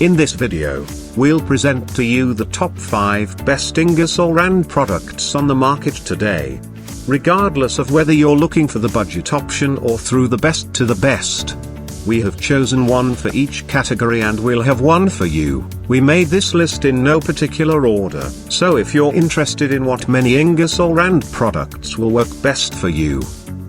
In this video, we'll present to you the top 5 best Ingersoll Rand products on the market today. Regardless of whether you're looking for the budget option or through the best to the best, we have chosen one for each category and we'll have one for you. We made this list in no particular order, so if you're interested in what many Ingersoll Rand products will work best for you,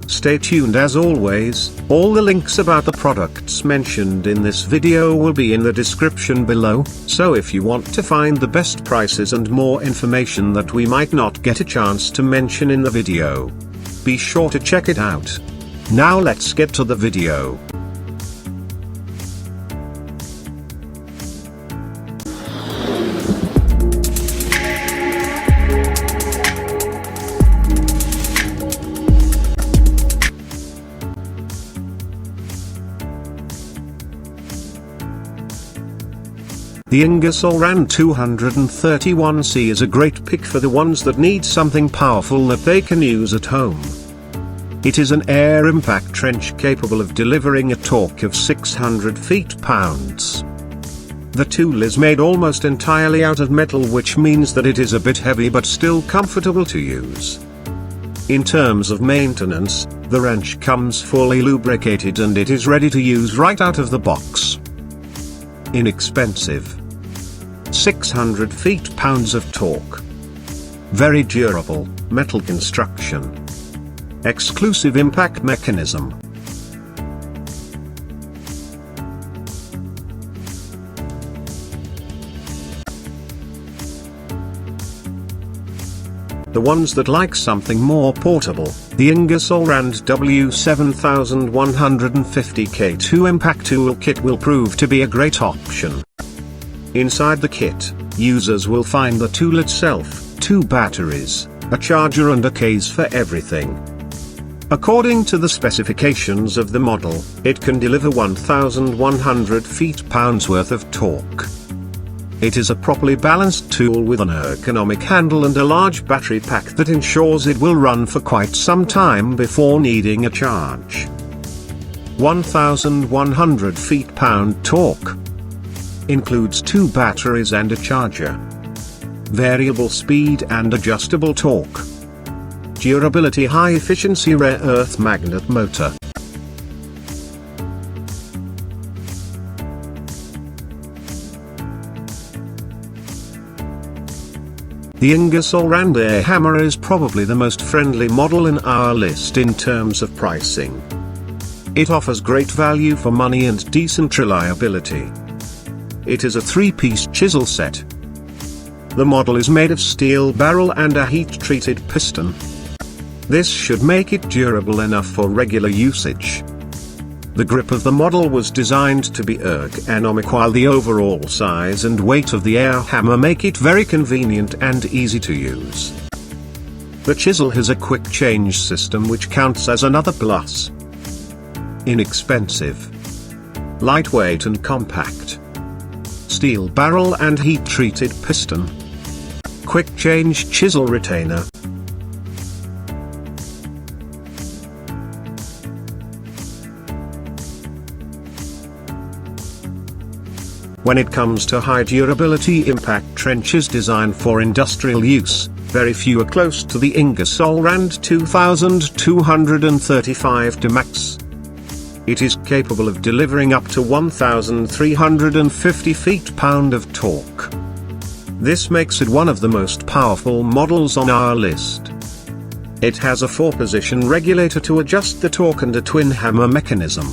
stay tuned. As always, all the links about the products mentioned in this video will be in the description below, so if you want to find the best prices and more information that we might not get a chance to mention in the video, be sure to check it out. Now let's get to the video. The Ingersoll Rand 231C is a great pick for the ones that need something powerful that they can use at home. It is an air impact trench capable of delivering a torque of 600 feet-pounds. The tool is made almost entirely out of metal, which means that it is a bit heavy but still comfortable to use. In terms of maintenance, the wrench comes fully lubricated and it is ready to use right out of the box. Inexpensive. 600 feet-pounds of torque. Very durable, metal construction. Exclusive impact mechanism. The ones that like something more portable, the Ingersoll Rand W7150K2 Impactool kit will prove to be a great option. Inside the kit, users will find the tool itself, 2 batteries, a charger and a case for everything. According to the specifications of the model, it can deliver 1,100 feet-pounds worth of torque. It is a properly balanced tool with an ergonomic handle and a large battery pack that ensures it will run for quite some time before needing a charge. 1,100 feet-pound torque. Includes 2 batteries and a charger. Variable speed and adjustable torque. Durability: high efficiency rare earth magnet motor. The Ingersoll Rand Air Hammer is probably the most friendly model in our list in terms of pricing. It offers great value for money and decent reliability. It is a 3-piece chisel set. The model is made of steel barrel and a heat-treated piston. This should make it durable enough for regular usage. The grip of the model was designed to be ergonomic, while the overall size and weight of the air hammer make it very convenient and easy to use. The chisel has a quick change system which counts as another plus. Inexpensive. Lightweight and compact. Steel barrel and heat-treated piston. Quick change chisel retainer. When it comes to high durability impact trenches designed for industrial use, very few are close to the Ingersoll Rand 2235 TMAX. It is capable of delivering up to 1,350 feet-pound of torque. This makes it one of the most powerful models on our list. It has a 4-position regulator to adjust the torque and a twin hammer mechanism.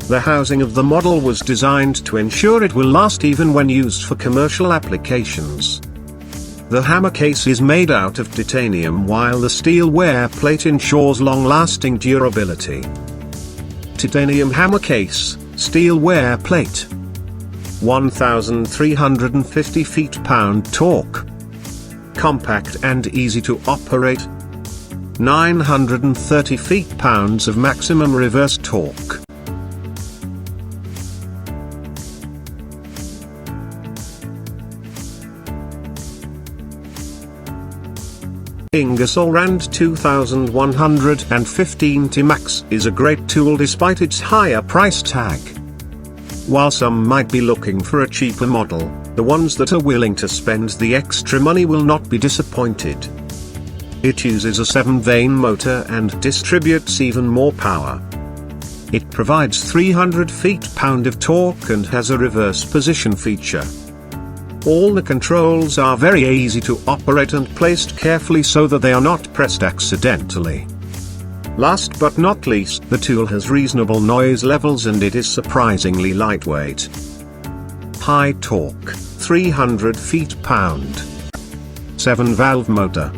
The housing of the model was designed to ensure it will last even when used for commercial applications. The hammer case is made out of titanium, while the steel wear plate ensures long-lasting durability. Titanium hammer case, steel wear plate. 1,350 feet-pound torque. Compact and easy to operate. 930 feet-pounds of maximum reverse torque. Ingersoll Rand 2115 TMAX is a great tool despite its higher price tag. While some might be looking for a cheaper model, the ones that are willing to spend the extra money will not be disappointed. It uses a 7-vane motor and distributes even more power. It provides 300 feet-pound of torque and has a reverse position feature. All the controls are very easy to operate and placed carefully so that they are not pressed accidentally. Last but not least, the tool has reasonable noise levels and it is surprisingly lightweight. High torque, 300 feet-pound. 7-valve motor.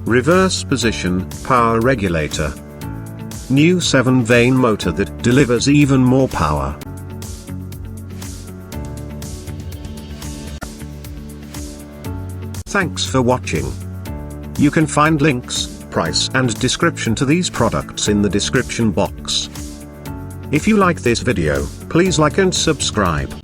Reverse position, power regulator. New 7-vane motor that delivers even more power. Thanks for watching. You can find links, price and description to these products in the description box. If you like this video, please like and subscribe.